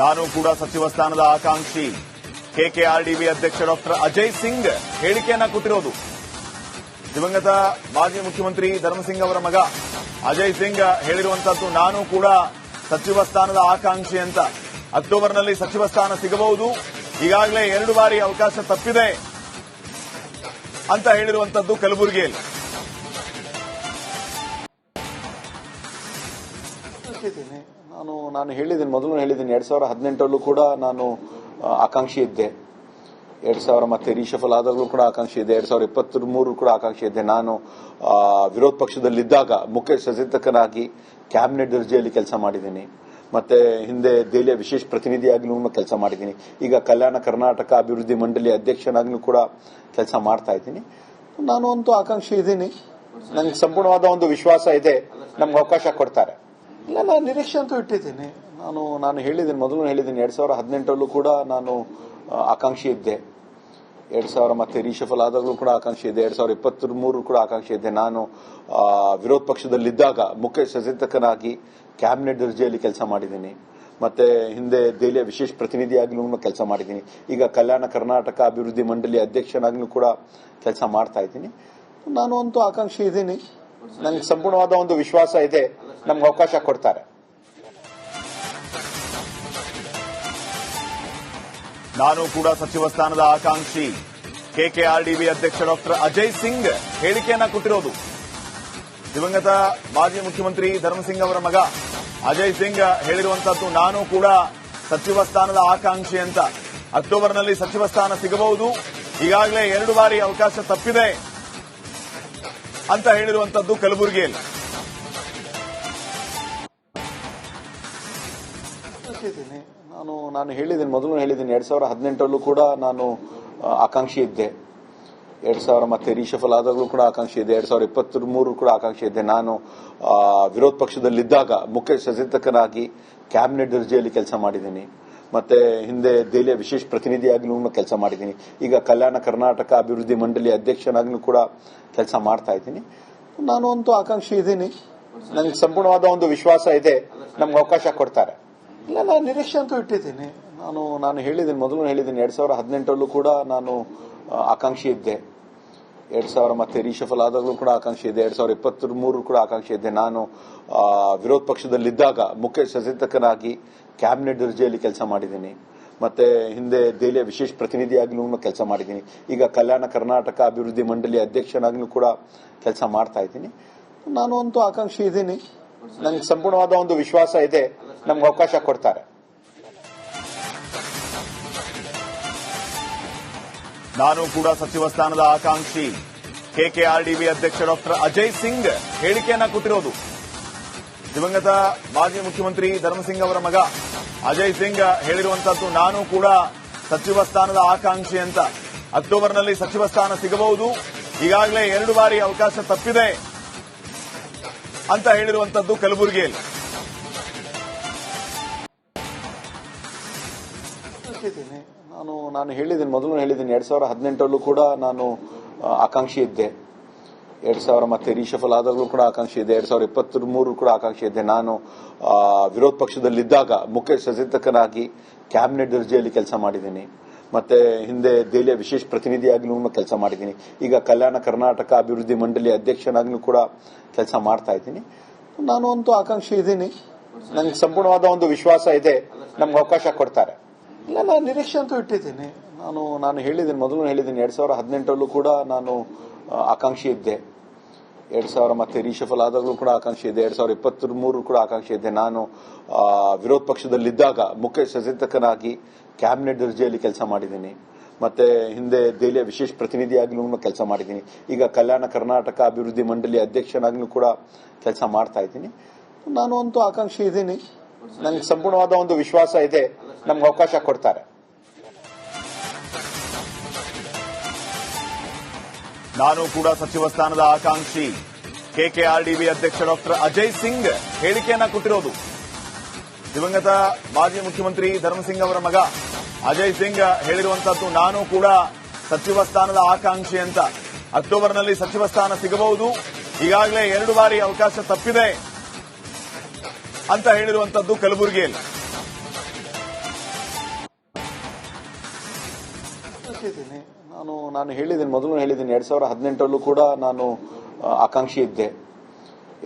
ನಾನು ಕೂಡ ಸಚಿವ ಸ್ಥಾನದ ಆಕಾಂಕ್ಷಿ. ಕೆಕೆಆರ್ಡಿಬಿ ಅಧ್ಯಕ್ಷ ಡಾಕ್ಟರ್ ಅಜಯ್ ಸಿಂಗ್ ಹೇಳಿಕೆಯನ್ನ ಕೊಟ್ಟಿರೋದು. ದಿವಂಗತ ಮಾಜಿ ಮುಖ್ಯಮಂತ್ರಿ ಧರ್ಮಸಿಂಗ್ ಅವರ ಮಗ ಅಜಯ್ ಸಿಂಗ್ ಹೇಳಿರುವಂತದ್ದು ನಾನು ಕೂಡ ಸಚಿವ ಸ್ಥಾನದ ಆಕಾಂಕ್ಷಿ ಅಂತ. ಅಕ್ಟೋಬರ್ನಲ್ಲಿ ಸಚಿವ ಸ್ಥಾನ ಸಿಗಬಹುದು, ಈಗಾಗಲೇ 2 ಬಾರಿ ಅವಕಾಶ ತಪ್ಪಿದೆ ಅಂತ ಹೇಳಿರುವಂತದ್ದು ಕಲಬುರಗಿಯಲ್ಲಿ. ನಾನು ಹೇಳಿದ್ದೀನಿ, ಮೊದಲು ಹೇಳಿದ್ದೀನಿ, 2018 ಕೂಡ ನಾನು ಆಕಾಂಕ್ಷಿ ಇದ್ದೆ. 2000 ಮತ್ತೆ ರೀಶಫಲ್ ಆದಾಗಲೂ ಕೂಡ ಆಕಾಂಕ್ಷಿ ಇದೆ. 2023 ಕೂಡ ಆಕಾಂಕ್ಷಿ ಇದ್ದೆ. ನಾನು ವಿರೋಧ ಪಕ್ಷದಲ್ಲಿದ್ದಾಗ ಮುಖ್ಯ ಸಚೇತಕನಾಗಿ ಕ್ಯಾಬಿನೆಟ್ ದರ್ಜೆಯಲ್ಲಿ ಕೆಲಸ ಮಾಡಿದ್ದೀನಿ. ಮತ್ತೆ ಹಿಂದೆ ದೆಹಲಿಯ ವಿಶೇಷ ಪ್ರತಿನಿಧಿಯಾಗಿಯೂ ಕೆಲಸ ಮಾಡಿದ್ದೀನಿ. ಈಗ ಕಲ್ಯಾಣ ಕರ್ನಾಟಕ ಅಭಿವೃದ್ಧಿ ಮಂಡಳಿ ಅಧ್ಯಕ್ಷನಾಗಿಯೂ ಕೂಡ ಕೆಲಸ ಮಾಡ್ತಾ ಇದ್ದೀನಿ. ನಾನು ಅಂತೂ ಆಕಾಂಕ್ಷಿ ಇದ್ದೀನಿ. ನಂಗೆ ಸಂಪೂರ್ಣವಾದ ಒಂದು ವಿಶ್ವಾಸ ಇದೆ, ನಮ್ಗೆ ಅವಕಾಶ ಕೊಡ್ತಾರೆ. ಇಲ್ಲ, ನಾನು ನಿರೀಕ್ಷೆ ಅಂತೂ ಇಟ್ಟಿದ್ದೀನಿ. ನಾನು ಹೇಳಿದ್ದೀನಿ, ಮೊದಲು ಹೇಳಿದ್ದೀನಿ, 2018 ಕೂಡ ನಾನು ಆಕಾಂಕ್ಷಿ ಇದ್ದೆ. 2000 ಮತ್ತೆ ರೀಶಫಲ್ ಆದಾಗಲೂ ಕೂಡ ಆಕಾಂಕ್ಷಿ ಇದೆ. 2023 ಕೂಡ ಆಕಾಂಕ್ಷಿ ಇದ್ದೆ. ನಾನು ವಿರೋಧ ಪಕ್ಷದಲ್ಲಿದ್ದಾಗ ಮುಖ್ಯ ಸಚೇತಕನಾಗಿ ಕ್ಯಾಬಿನೆಟ್ ದರ್ಜೆಯಲ್ಲಿ ಕೆಲಸ ಮಾಡಿದ್ದೀನಿ. ಮತ್ತೆ ಹಿಂದೆ ದೆಹಲಿಯ ವಿಶೇಷ ಪ್ರತಿನಿಧಿಯಾಗಿಯೂ ಕೆಲಸ ಮಾಡಿದ್ದೀನಿ. ಈಗ ಕಲ್ಯಾಣ ಕರ್ನಾಟಕ ಅಭಿವೃದ್ಧಿ ಮಂಡಳಿ ಅಧ್ಯಕ್ಷನಾಗಿಯೂ ಕೂಡ ಕೆಲಸ ಮಾಡ್ತಾ ಇದ್ದೀನಿ. ನಾನು ಅಂತೂ ಆಕಾಂಕ್ಷಿ ಇದ್ದೀನಿ. ನಂಗೆ ಸಂಪೂರ್ಣವಾದ ಒಂದು ವಿಶ್ವಾಸ ಇದೆ, ನಮ್ಗೆ ಅವಕಾಶ ಕೊಡ್ತಾರೆ. ನಾನು ಕೂಡ ಸಚಿವ ಸ್ಥಾನದ ಆಕಾಂಕ್ಷಿ. ಕೆಕೆಆರ್ಡಿಬಿ ಅಧ್ಯಕ್ಷ ಡಾಕ್ಟರ್ ಅಜಯ್ ಸಿಂಗ್ ಹೇಳಿಕೆಯನ್ನ ಕೊಟ್ಟಿರೋದು. ದಿವಂಗತ ಮಾಜಿ ಮುಖ್ಯಮಂತ್ರಿ ಧರ್ಮಸಿಂಗ್ ಅವರ ಮಗ ಅಜಯ್ ಸಿಂಗ್ ಹೇಳಿರುವಂತದ್ದು ನಾನು ಕೂಡ ಸಚಿವ ಸ್ಥಾನದ ಆಕಾಂಕ್ಷಿ ಅಂತ. ಅಕ್ಟೋಬರ್ನಲ್ಲಿ ಸಚಿವ ಸ್ಥಾನ ಸಿಗಬಹುದು, ಈಗಾಗಲೇ 2 ಬಾರಿ ಅವಕಾಶ ತಪ್ಪಿದೆ ಅಂತ ಹೇಳಿರುವಂತದ್ದು ಕಲಬುರಗಿಯಲ್ಲಿ. ನಾನು ಹೇಳಿದ್ದೀನಿ, ಮೊದಲು ಹೇಳಿದ್ದೀನಿ, 2018 ಕೂಡ ನಾನು ಆಕಾಂಕ್ಷಿ ಇದ್ದೆ. 2000 ಮತ್ತೆ ರೀಶಫಲ್ ಆದಾಗಲೂ ಕೂಡ ಆಕಾಂಕ್ಷಿ ಇದೆ. 2023 ಕೂಡ ಆಕಾಂಕ್ಷಿ ಇದ್ದೆ. ನಾನು ವಿರೋಧ ಪಕ್ಷದಲ್ಲಿದ್ದಾಗ ಮುಖ್ಯ ಸಚೇತಕನಾಗಿ ಕ್ಯಾಬಿನೆಟ್ ದರ್ಜೆಯಲ್ಲಿ ಕೆಲಸ ಮಾಡಿದ್ದೀನಿ. ಮತ್ತೆ ಹಿಂದೆ ದೆಹಲಿಯ ವಿಶೇಷ ಪ್ರತಿನಿಧಿಯಾಗಿಯೂ ಕೆಲಸ ಮಾಡಿದ್ದೀನಿ. ಈಗ ಕಲ್ಯಾಣ ಕರ್ನಾಟಕ ಅಭಿವೃದ್ಧಿ ಮಂಡಳಿ ಅಧ್ಯಕ್ಷನಾಗಿಯೂ ಕೂಡ ಕೆಲಸ ಮಾಡ್ತಾ ಇದ್ದೀನಿ. ನಾನು ಅಂತೂ ಆಕಾಂಕ್ಷಿ ಇದ್ದೀನಿ. ನಂಗೆ ಸಂಪೂರ್ಣವಾದ ಒಂದು ವಿಶ್ವಾಸ ಇದೆ, ನಮ್ಗೆ ಅವಕಾಶ ಕೊಡ್ತಾರೆ. ಇಲ್ಲ, ನಾನು ನಿರೀಕ್ಷೆ ಅಂತೂ ಇಟ್ಟಿದ್ದೀನಿ. ನಾನು ಹೇಳಿದ್ದೀನಿ, ಮೊದಲು ಹೇಳಿದ್ದೀನಿ, 2018 ಕೂಡ ನಾನು ಆಕಾಂಕ್ಷಿ ಇದ್ದೆ. 2000 ಮತ್ತೆ ರೀಶಫಲ್ ಆದಾಗಲೂ ಕೂಡ ಆಕಾಂಕ್ಷಿ ಇದೆ. 2023 ಕೂಡ ಆಕಾಂಕ್ಷಿ ಇದ್ದೆ. ನಾನು ವಿರೋಧ ಪಕ್ಷದಲ್ಲಿದ್ದಾಗ ಮುಖ್ಯ ಸಚೇತಕನಾಗಿ ಕ್ಯಾಬಿನೆಟ್ ದರ್ಜೆಯಲ್ಲಿ ಕೆಲಸ ಮಾಡಿದ್ದೀನಿ. ಮತ್ತೆ ಹಿಂದೆ ದೆಹಲಿಯ ವಿಶೇಷ ಪ್ರತಿನಿಧಿಯಾಗಿಯೂ ಕೆಲಸ ಮಾಡಿದ್ದೀನಿ. ಈಗ ಕಲ್ಯಾಣ ಕರ್ನಾಟಕ ಅಭಿವೃದ್ಧಿ ಮಂಡಳಿ ಅಧ್ಯಕ್ಷನಾಗಿಯೂ ಕೂಡ ಕೆಲಸ ಮಾಡ್ತಾ ಇದ್ದೀನಿ. ನಾನು ಅಂತೂ ಆಕಾಂಕ್ಷಿ ಇದ್ದೀನಿ. ನಂಗೆ ಸಂಪೂರ್ಣವಾದ ಒಂದು ವಿಶ್ವಾಸ ಇದೆ, ನಮ್ಗೆ ಅವಕಾಶ ಕೊಡ್ತಾರೆ. ನಾನು ಕೂಡ ಸಚಿವ ಸ್ಥಾನದ ಆಕಾಂಕ್ಷಿ. ಕೆಕೆಆರ್ಡಿಬಿ ಅಧ್ಯಕ್ಷ ಡಾಕ್ಟರ್ ಅಜಯ್ ಸಿಂಗ್ ಹೇಳಿಕೆಯನ್ನ ಕೊಟ್ಟಿರೋದು. ದಿವಂಗತ ಮಾಜಿ ಮುಖ್ಯಮಂತ್ರಿ ಧರ್ಮಸಿಂಗ್ ಅವರ ಮಗ ಅಜಯ್ ಸಿಂಗ್ ಹೇಳಿರುವಂತದ್ದು ನಾನು ಕೂಡ ಸಚಿವ ಸ್ಥಾನದ ಆಕಾಂಕ್ಷಿ ಅಂತ. ಅಕ್ಟೋಬರ್ನಲ್ಲಿ ಸಚಿವ ಸ್ಥಾನ ಸಿಗಬಹುದು, ಈಗಾಗಲೇ 2 ಬಾರಿ ಅವಕಾಶ ತಪ್ಪಿದೆ ಅಂತ ಹೇಳಿರುವಂತದ್ದು ಕಲಬುರಗಿಯಲ್ಲಿ. ನಾನು ಹೇಳಿದ್ದೀನಿ, ಮೊದಲು ಹೇಳಿದ್ದೀನಿ, 2018 ಕೂಡ ನಾನು ಆಕಾಂಕ್ಷಿ ಇದ್ದೆ. 2000 ಮತ್ತೆ ರೀಶಫಲ್ ಆದಾಗಲೂ ಕೂಡ ಆಕಾಂಕ್ಷಿ ಇದೆ. 2023 ಕೂಡ ಆಕಾಂಕ್ಷಿ ಇದ್ದೆ. ನಾನು ವಿರೋಧ ಪಕ್ಷದಲ್ಲಿದ್ದಾಗ ಮುಖ್ಯ ಸಚೇತಕನಾಗಿ ಕ್ಯಾಬಿನೆಟ್ ದರ್ಜೆಯಲ್ಲಿ ಕೆಲಸ ಮಾಡಿದ್ದೀನಿ. ಮತ್ತೆ ಹಿಂದೆ ದೆಹಲಿಯ ವಿಶೇಷ ಪ್ರತಿನಿಧಿಯಾಗಿಯೂ ಕೆಲಸ ಮಾಡಿದ್ದೀನಿ. ಈಗ ಕಲ್ಯಾಣ ಕರ್ನಾಟಕ ಅಭಿವೃದ್ಧಿ ಮಂಡಳಿ ಅಧ್ಯಕ್ಷನಾಗಿಯೂ ಕೂಡ ಕೆಲಸ ಮಾಡ್ತಾ ಇದ್ದೀನಿ. ನಾನು ಅಂತೂ ಆಕಾಂಕ್ಷಿ ಇದ್ದೀನಿ. ನಂಗೆ ಸಂಪೂರ್ಣವಾದ ಒಂದು ವಿಶ್ವಾಸ ಇದೆ, ನಮ್ಗೆ ಅವಕಾಶ ಕೊಡ್ತಾರೆ. ಇಲ್ಲ, ನಾನು ನಿರೀಕ್ಷೆ ಅಂತೂ ಇಟ್ಟಿದ್ದೀನಿ. ನಾನು ಹೇಳಿದ್ದೀನಿ, ಮೊದಲು ಹೇಳಿದ್ದೀನಿ, 2018 ಕೂಡ ನಾನು ಆಕಾಂಕ್ಷಿ ಇದ್ದೆ. 2000 ಮತ್ತೆ ರೀಶಫಲ್ ಆದಾಗಲೂ ಕೂಡ ಆಕಾಂಕ್ಷಿ ಇದೆ. 2023 ಕೂಡ ಆಕಾಂಕ್ಷಿ ಇದ್ದೆ. ನಾನು ವಿರೋಧ ಪಕ್ಷದಲ್ಲಿದ್ದಾಗ ಮುಖ್ಯ ಸಚೇತಕನಾಗಿ ಕ್ಯಾಬಿನೆಟ್ ದರ್ಜೆಯಲ್ಲಿ ಕೆಲಸ ಮಾಡಿದ್ದೀನಿ. ಮತ್ತೆ ಹಿಂದೆ ದೆಹಲಿಯ ವಿಶೇಷ ಪ್ರತಿನಿಧಿಯಾಗಿಯೂ ಕೆಲಸ ಮಾಡಿದ್ದೀನಿ. ಈಗ ಕಲ್ಯಾಣ ಕರ್ನಾಟಕ ಅಭಿವೃದ್ಧಿ ಮಂಡಳಿ ಅಧ್ಯಕ್ಷನಾಗಿಯೂ ಕೂಡ ಕೆಲಸ ಮಾಡ್ತಾ ಇದ್ದೀನಿ. ನಾನು ಅಂತೂ ಆಕಾಂಕ್ಷಿ ಇದ್ದೀನಿ. ನಂಗೆ ಸಂಪೂರ್ಣವಾದ ಒಂದು ವಿಶ್ವಾಸ ಇದೆ, ನಮ್ಗೆ ಅವಕಾಶ ಕೊಡ್ತಾರೆ. ನಾನು ಕೂಡ ಸಚಿವ ಸ್ಥಾನದ ಆಕಾಂಕ್ಷಿ. ಕೆಕೆಆರ್ಡಿಬಿ ಅಧ್ಯಕ್ಷ ಡಾಕ್ಟರ್ ಅಜಯ್ ಸಿಂಗ್ ಹೇಳಿಕೆಯನ್ನ ಕೊಟ್ಟಿರೋದು. ದಿವಂಗತ ಮಾಜಿ ಮುಖ್ಯಮಂತ್ರಿ ಧರ್ಮಸಿಂಗ್ ಅವರ ಮಗ ಅಜಯ್ ಸಿಂಗ್ ಹೇಳಿರುವಂತದ್ದು ನಾನು ಕೂಡ ಸಚಿವ ಸ್ಥಾನದ ಆಕಾಂಕ್ಷಿ ಅಂತ. ಅಕ್ಟೋಬರ್ನಲ್ಲಿ ಸಚಿವ ಸ್ಥಾನ ಸಿಗಬಹುದು, ಈಗಾಗಲೇ 2 ಬಾರಿ ಅವಕಾಶ ತಪ್ಪಿದೆ ಅಂತ ಹೇಳಿರುವಂತದ್ದು ಕಲಬುರಗಿಯಲ್ಲಿ. ಇಟ್ಟಿದ್ದೀನಿ. ನಾನು ಹೇಳಿದ್ದೀನಿ, ಮೊದಲು ಹೇಳಿದ್ದೀನಿ, 2018 ಕೂಡ ನಾನು ಆಕಾಂಕ್ಷಿ ಇದ್ದೆ.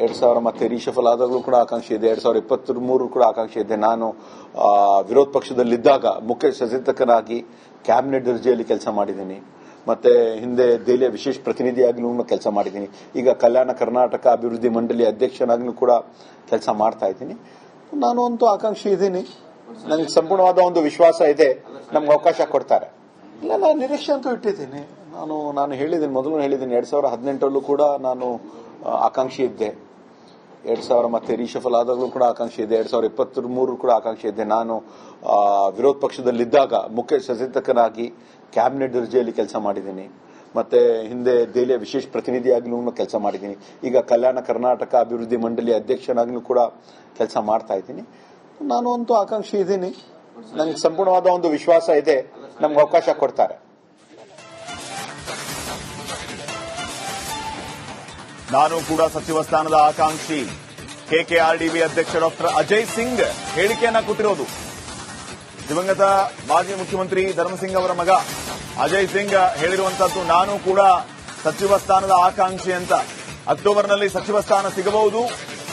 2000 ಮತ್ತೆ ರೀಶಫಲ್ ಆದಾಗಲೂ ಕೂಡ ಆಕಾಂಕ್ಷಿ ಇದೆ. 2023 ಕೂಡ ಆಕಾಂಕ್ಷಿ ಇದ್ದೆ. ನಾನು ವಿರೋಧ ಪಕ್ಷದಲ್ಲಿದ್ದಾಗ ಮುಖ್ಯ ಸಚೇತಕನಾಗಿ ಕ್ಯಾಬಿನೆಟ್ ದರ್ಜೆಯಲ್ಲಿ ಕೆಲಸ ಮಾಡಿದ್ದೀನಿ. ಮತ್ತೆ ಹಿಂದೆ ದೆಹಲಿಯ ವಿಶೇಷ ಪ್ರತಿನಿಧಿಯಾಗಲೂ ಕೆಲಸ ಮಾಡಿದ್ದೀನಿ. ಈಗ ಕಲ್ಯಾಣ ಕರ್ನಾಟಕ ಅಭಿವೃದ್ಧಿ ಮಂಡಳಿ ಅಧ್ಯಕ್ಷನಾಗ್ಲೂ ಕೂಡ ಕೆಲಸ ಮಾಡ್ತಾ ಇದ್ದೀನಿ. ನಾನು ಅಂತೂ ಆಕಾಂಕ್ಷಿ ಇದ್ದೀನಿ. ನನಗೆ ಸಂಪೂರ್ಣವಾದ ಒಂದು ವಿಶ್ವಾಸ ಇದೆ, ನಮ್ಗೆ ಅವಕಾಶ ಕೊಡ್ತಾರೆ. ಇಲ್ಲ, ನಾನು ನಿರೀಕ್ಷೆ ಅಂತೂ ಇಟ್ಟಿದ್ದೀನಿ. ನಾನು ಹೇಳಿದ್ದೀನಿ, ಮೊದಲು ಹೇಳಿದ್ದೀನಿ, 2018 ಕೂಡ ನಾನು ಆಕಾಂಕ್ಷಿ ಇದ್ದೆ. 2000 ಮತ್ತೆ ರೀಶಫಲ್ ಆದಾಗಲೂ ಕೂಡ ಆಕಾಂಕ್ಷಿ ಇದೆ. 2023 ಕೂಡ ಆಕಾಂಕ್ಷಿ ಇದ್ದೆ. ನಾನು ವಿರೋಧ ಪಕ್ಷದಲ್ಲಿದ್ದಾಗ ಮುಖ್ಯ ಸಚೇತಕನಾಗಿ ಕ್ಯಾಬಿನೆಟ್ ದರ್ಜೆಯಲ್ಲಿ ಕೆಲಸ ಮಾಡಿದ್ದೀನಿ. ಮತ್ತೆ ಹಿಂದೆ ದೆಹಲಿಯ ವಿಶೇಷ ಪ್ರತಿನಿಧಿಯಾಗಲೂ ಕೆಲಸ ಮಾಡಿದ್ದೀನಿ. ಈಗ ಕಲ್ಯಾಣ ಕರ್ನಾಟಕ ಅಭಿವೃದ್ಧಿ ಮಂಡಳಿ ಅಧ್ಯಕ್ಷನಾಗ್ಲೂ ಕೂಡ ಕೆಲಸ ಮಾಡ್ತಾ ಇದ್ದೀನಿ. ನಾನು ಅಂತೂ ಆಕಾಂಕ್ಷಿ ಇದ್ದೀನಿ. ನನಗೆ ಸಂಪೂರ್ಣವಾದ ಒಂದು ವಿಶ್ವಾಸ ಇದೆ, ನಮ್ಗೆ ಅವಕಾಶ ಕೊಡ್ತಾರೆ. ನಾನು ಕೂಡ ಸಚಿವ ಸ್ಥಾನದ ಆಕಾಂಕ್ಷಿ. ಕೆಕೆಆರ್ಡಿಬಿ ಅಧ್ಯಕ್ಷ ಡಾಕ್ಟರ್ ಅಜಯ್ ಸಿಂಗ್ ಹೇಳಿಕೆಯನ್ನ ಕೊಟ್ಟಿರೋದು. ದಿವಂಗತ ಮಾಜಿ ಮುಖ್ಯಮಂತ್ರಿ ಧರ್ಮಸಿಂಗ್ ಅವರ ಮಗ ಅಜಯ್ ಸಿಂಗ್ ಹೇಳಿರುವಂತದ್ದು, ನಾನು ಕೂಡ ಸಚಿವ ಸ್ಥಾನದ ಆಕಾಂಕ್ಷಿ ಅಂತ. ಅಕ್ಟೋಬರ್ನಲ್ಲಿ ಸಚಿವ ಸ್ಥಾನ ಸಿಗಬಹುದು,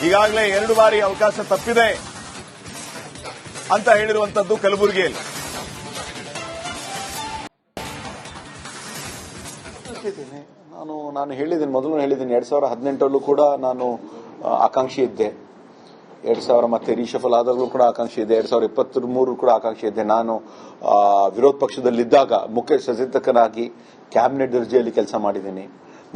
ಈಗಾಗಲೇ 2 ಬಾರಿ ಅವಕಾಶ ತಪ್ಪಿದೆ ಅಂತ ಹೇಳಿರುವಂತದ್ದು ಕಲಬುರಗಿಯಲ್ಲಿ. ನಾನು ಹೇಳಿದ್ದೀನಿ, ಮೊದಲು ಹೇಳಿದ್ದೀನಿ, 2018 ಕೂಡ ನಾನು ಆಕಾಂಕ್ಷಿ ಇದ್ದೆ. 2000 ಮತ್ತೆ ರೀಶಫಲ್ ಆದಾಗಲೂ ಕೂಡ ಆಕಾಂಕ್ಷಿ ಇದೆ. 2023 ಕೂಡ ಆಕಾಂಕ್ಷಿ ಇದ್ದೆ. ನಾನು ವಿರೋಧ ಪಕ್ಷದಲ್ಲಿದ್ದಾಗ ಮುಖ್ಯ ಸಚೇತಕನಾಗಿ ಕ್ಯಾಬಿನೆಟ್ ದರ್ಜೆಯಲ್ಲಿ ಕೆಲಸ ಮಾಡಿದ್ದೀನಿ.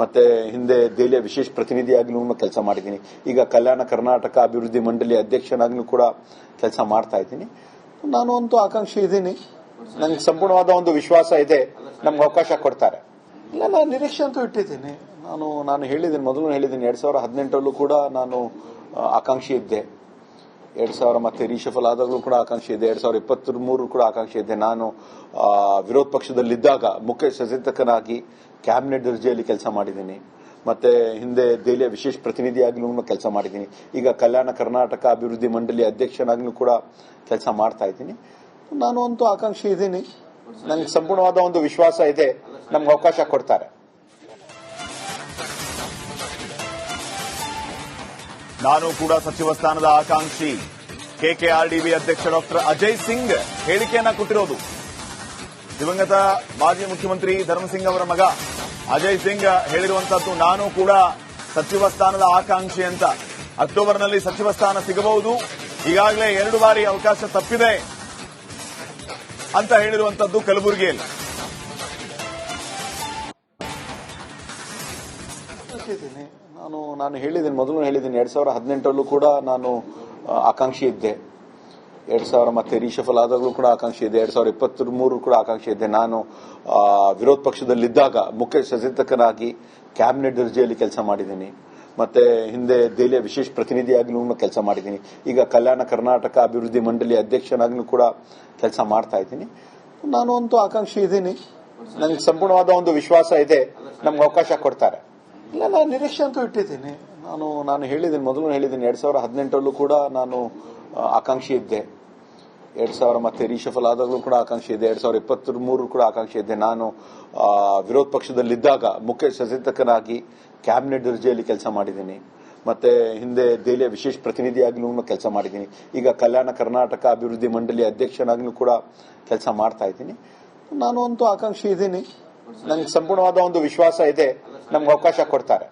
ಮತ್ತೆ ಹಿಂದೆ ದೆಹಲಿಯ ವಿಶೇಷ ಪ್ರತಿನಿಧಿಯಾಗಲೂ ಕೆಲಸ ಮಾಡಿದ್ದೀನಿ. ಈಗ ಕಲ್ಯಾಣ ಕರ್ನಾಟಕ ಅಭಿವೃದ್ಧಿ ಮಂಡಳಿ ಅಧ್ಯಕ್ಷನಾಗ್ಲೂ ಕೂಡ ಕೆಲಸ ಮಾಡ್ತಾ ಇದ್ದೀನಿ. ನಾನು ಅಂತೂ ಆಕಾಂಕ್ಷಿ ಇದ್ದೀನಿ. ನನಗೆ ಸಂಪೂರ್ಣವಾದ ಒಂದು ವಿಶ್ವಾಸ ಇದೆ, ನಮ್ಗೆ ಅವಕಾಶ ಕೊಡ್ತಾರೆ. ಇಲ್ಲ, ನಾನು ನಿರೀಕ್ಷೆ ಅಂತೂ ಇಟ್ಟಿದ್ದೀನಿ. ನಾನು ಹೇಳಿದ್ದೀನಿ, ಮೊದಲು ಹೇಳಿದ್ದೀನಿ, 2018 ಕೂಡ ನಾನು ಆಕಾಂಕ್ಷಿ ಇದ್ದೆ. 2000 ಮತ್ತೆ ರೀಶಫಲ್ ಆದಾಗಲೂ ಕೂಡ ಆಕಾಂಕ್ಷಿ ಇದೆ. 2023 ಕೂಡ ಆಕಾಂಕ್ಷಿ ಇದ್ದೆ. ನಾನು ವಿರೋಧ ಪಕ್ಷದಲ್ಲಿದ್ದಾಗ ಮುಖ್ಯ ಸಚೇತಕನಾಗಿ ಕ್ಯಾಬಿನೆಟ್ ದರ್ಜೆಯಲ್ಲಿ ಕೆಲಸ ಮಾಡಿದ್ದೀನಿ. ಮತ್ತೆ ಹಿಂದೆ ದೆಹಲಿಯ ವಿಶೇಷ ಪ್ರತಿನಿಧಿಯಾಗಲೂ ಕೆಲಸ ಮಾಡಿದ್ದೀನಿ. ಈಗ ಕಲ್ಯಾಣ ಕರ್ನಾಟಕ ಅಭಿವೃದ್ಧಿ ಮಂಡಳಿ ಅಧ್ಯಕ್ಷನಾಗ್ಲೂ ಕೂಡ ಕೆಲಸ ಮಾಡ್ತಾ ಇದ್ದೀನಿ. ನಾನು ಅಂತೂ ಆಕಾಂಕ್ಷಿ ಇದ್ದೀನಿ. ನನಗೆ ಸಂಪೂರ್ಣವಾದ ಒಂದು ವಿಶ್ವಾಸ ಇದೆ, ನಮ್ಗೆ ಅವಕಾಶ ಕೊಡ್ತಾರೆ. ನಾನು ಕೂಡ ಸಚಿವ ಸ್ಥಾನದ ಆಕಾಂಕ್ಷಿ. ಕೆಕೆಆರ್ಡಿಬಿ ಅಧ್ಯಕ್ಷ ಡಾಕ್ಟರ್ ಅಜಯ್ ಸಿಂಗ್ ಹೇಳಿಕೆಯನ್ನ ಕೊಟ್ಟಿರೋದು. ದಿವಂಗತ ಮಾಜಿ ಮುಖ್ಯಮಂತ್ರಿ ಧರ್ಮಸಿಂಗ್ ಅವರ ಮಗ ಅಜಯ್ ಸಿಂಗ್ ಹೇಳಿರುವಂತದ್ದು, ನಾನು ಕೂಡ ಸಚಿವ ಸ್ಥಾನದ ಆಕಾಂಕ್ಷಿ ಅಂತ. ಅಕ್ಟೋಬರ್ನಲ್ಲಿ ಸಚಿವ ಸ್ಥಾನ ಸಿಗಬಹುದು, ಈಗಾಗಲೇ 2 ಬಾರಿ ಅವಕಾಶ ತಪ್ಪಿದೆ ಅಂತ ಹೇಳಿರುವಂತದ್ದು ಕಲಬುರಗಿಯಲ್ಲಿ. ನಾನು ಹೇಳಿದ್ದೀನಿ, ಮೊದಲು ಹೇಳಿದ್ದೀನಿ, 2018 ಕೂಡ ನಾನು ಆಕಾಂಕ್ಷಿ ಇದ್ದೆ. 2000 ಮತ್ತೆ ರೀಶಫಲ್ ಆದಾಗಲೂ ಕೂಡ ಆಕಾಂಕ್ಷಿ ಇದೆ. 2023 ಕೂಡ ಆಕಾಂಕ್ಷಿ ಇದ್ದೆ. ನಾನು ವಿರೋಧ ಪಕ್ಷದಲ್ಲಿದ್ದಾಗ ಮುಖ್ಯ ಸಚೇತಕನಾಗಿ ಕ್ಯಾಬಿನೆಟ್ ದರ್ಜೆಯಲ್ಲಿ ಕೆಲಸ ಮಾಡಿದ್ದೀನಿ. ಮತ್ತೆ ಹಿಂದೆ ದೆಹಲಿಯ ವಿಶೇಷ ಪ್ರತಿನಿಧಿಯಾಗಲೂ ಕೆಲಸ ಮಾಡಿದ್ದೀನಿ. ಈಗ ಕಲ್ಯಾಣ ಕರ್ನಾಟಕ ಅಭಿವೃದ್ಧಿ ಮಂಡಳಿ ಅಧ್ಯಕ್ಷನಾಗ್ಲೂ ಕೂಡ ಕೆಲಸ ಮಾಡ್ತಾ ಇದ್ದೀನಿ. ನಾನು ಅಂತೂ ಆಕಾಂಕ್ಷಿ ಇದ್ದೀನಿ. ನನಗೆ ಸಂಪೂರ್ಣವಾದ ಒಂದು ವಿಶ್ವಾಸ ಇದೆ, ನಮ್ಗೆ ಅವಕಾಶ ಕೊಡ್ತಾರೆ. ಇಲ್ಲ, ನಾನು ನಿರೀಕ್ಷೆ ಅಂತೂ ಇಟ್ಟಿದ್ದೀನಿ. ನಾನು ಹೇಳಿದ್ದೀನಿ, ಮೊದಲು ಹೇಳಿದ್ದೀನಿ, 2018 ಕೂಡ ನಾನು ಆಕಾಂಕ್ಷಿ ಇದ್ದೆ. 2000 ಮತ್ತೆ ರೀಶಫಲ್ ಆದಾಗಲೂ ಕೂಡ ಆಕಾಂಕ್ಷಿ ಇದೆ. 2023 ಕೂಡ ಆಕಾಂಕ್ಷಿ ಇದ್ದೆ. ನಾನು ವಿರೋಧ ಪಕ್ಷದಲ್ಲಿದ್ದಾಗ ಮುಖ್ಯ ಸಚೇತಕನಾಗಿ ಕ್ಯಾಬಿನೆಟ್ ದರ್ಜೆಯಲ್ಲಿ ಕೆಲಸ ಮಾಡಿದ್ದೀನಿ. ಮತ್ತೆ ಹಿಂದೆ ದೆಹಲಿಯ ವಿಶೇಷ ಪ್ರತಿನಿಧಿಯಾಗಲೂ ಕೆಲಸ ಮಾಡಿದ್ದೀನಿ. ಈಗ ಕಲ್ಯಾಣ ಕರ್ನಾಟಕ ಅಭಿವೃದ್ಧಿ ಮಂಡಳಿ ಅಧ್ಯಕ್ಷನಾಗ್ಲೂ ಕೂಡ ಕೆಲಸ ಮಾಡ್ತಾ ಇದ್ದೀನಿ. ನಾನು ಅಂತೂ ಆಕಾಂಕ್ಷಿ ಇದ್ದೀನಿ. ನನಗೆ ಸಂಪೂರ್ಣವಾದ ಒಂದು ವಿಶ್ವಾಸ ಇದೆ, ನಮ್ಗೆ ಅವಕಾಶ ಕೊಡ್ತಾರೆ. ಇಲ್ಲ, ನಾನು ನಿರೀಕ್ಷೆ ಅಂತೂ ಇಟ್ಟಿದ್ದೀನಿ. ನಾನು ಹೇಳಿದ್ದೀನಿ, ಮೊದಲು ಹೇಳಿದ್ದೀನಿ, 2018 ಕೂಡ ನಾನು ಆಕಾಂಕ್ಷಿ ಇದ್ದೆ. 2000 ಮತ್ತೆ ರೀಶಫಲ್ ಆದಾಗಲೂ ಕೂಡ ಆಕಾಂಕ್ಷಿ ಇದೆ. 2023 ಕೂಡ ಆಕಾಂಕ್ಷಿ ಇದ್ದೆ. ನಾನು ವಿರೋಧ ಪಕ್ಷದಲ್ಲಿದ್ದಾಗ ಮುಖ್ಯ ಸಚೇತಕನಾಗಿ ಕ್ಯಾಬಿನೆಟ್ ದರ್ಜೆಯಲ್ಲಿ ಕೆಲಸ ಮಾಡಿದ್ದೀನಿ. ಮತ್ತೆ ಹಿಂದೆ ದೆಹಲಿಯ ವಿಶೇಷ ಪ್ರತಿನಿಧಿಯಾಗಲೂ ಕೆಲಸ ಮಾಡಿದ್ದೀನಿ. ಈಗ ಕಲ್ಯಾಣ ಕರ್ನಾಟಕ ಅಭಿವೃದ್ಧಿ ಮಂಡಳಿ ಅಧ್ಯಕ್ಷನಾಗ್ಲೂ ಕೂಡ ಕೆಲಸ ಮಾಡ್ತಾ ಇದ್ದೀನಿ. ನಾನು ಅಂತೂ ಆಕಾಂಕ್ಷಿ ಇದ್ದೀನಿ. ನನಗೆ ಸಂಪೂರ್ಣವಾದ ಒಂದು ವಿಶ್ವಾಸ ಇದೆ, ನಮ್ಗೆ ಅವಕಾಶ ಕೊಡ್ತಾರೆ.